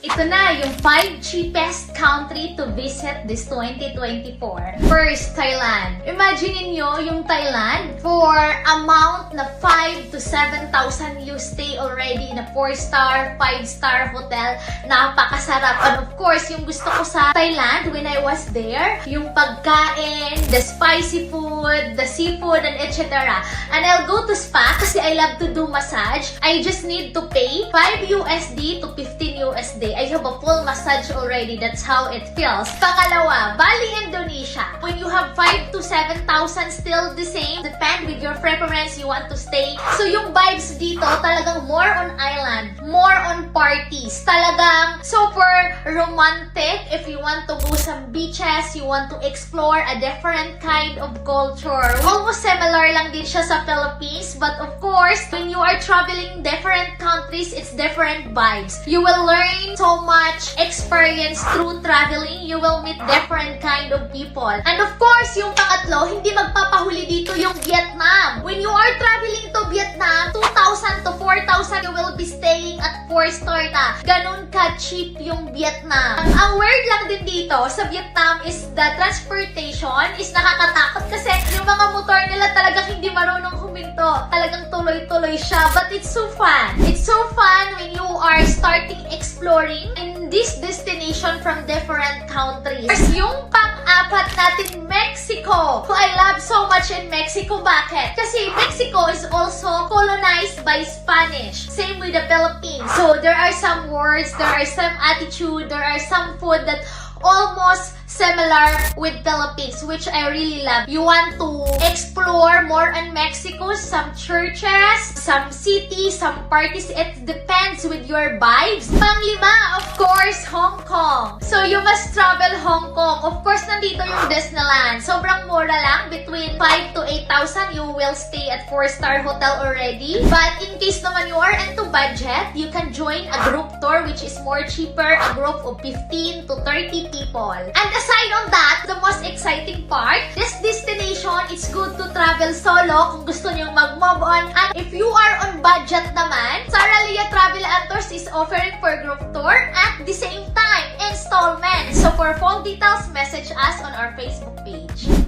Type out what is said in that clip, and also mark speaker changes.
Speaker 1: Ito na yung 5 cheapest country to visit this 2024. First, Thailand. Imagine niyo yung Thailand for amount na 5 to 7,000 you stay already in a 4-star, 5-star hotel. Napakasarap. And of course, yung gusto ko sa Thailand when I was there, yung pagkain, the spicy food, the seafood, and etc. And I'll go to spa kasi I love to do massage. I just need to pay 5 USD to 15 USD. I have a full massage already. That's how it feels. Pangalawa, Bali, Indonesia. When you have 5 to 7,000, still the same. Depend with your preference you want to stay. So yung vibes dito, talagang more on island, more on parties. Talagang super romantic if you want to go some beaches, you want to explore a different kind of culture. Almost similar lang din siya sa Philippines, but of course, when you are traveling different countries, it's different vibes. You will learn so much experience through traveling. You will meet different kind of people. And of course, yung pangatlo, hindi magpapahuli dito yung Vietnam. When you are traveling to Vietnam, 2,000 to 4,000, you will be staying at 4-star na. Ganun ka-cheap yung Vietnam. Ang weird lang din dito sa Vietnam is the transportation is nakakatakot kasi yung mga motor nila talagang hindi marunong huminto. Talagang tuloy-tuloy siya. But it's so fun. It's so fun when you are starting exploring in this destination from different countries. Yung pang-apat natin, Mexico. So I love so much in Mexico. Bakit? Kasi Mexico is also colonized by Spanish. Same with the Philippines. So there are some words, there are some attitude, there are some food that almost similar with Philippines, which I really love. You want to explore more on Mexico, some churches, some cities, some parties. It depends with your vibes. Panglima, of course, Hong Kong. So you must travel Hong Kong. Of course, nandito yung Disneyland. Sobrang mura lang. Between 5 to 8,000, you will stay at 4-star hotel already. But in case naman you are into budget, you can join a group tour which is more cheaper. A group of 15 to 30 people. And aside on that, the most exciting part, this destination, it's good to travel solo kung gusto niyong mag-move on. And if you are on budget naman, Saralia Travel and Tours is offering for group tour at the same time, installment. So for full details, message us on our Facebook page.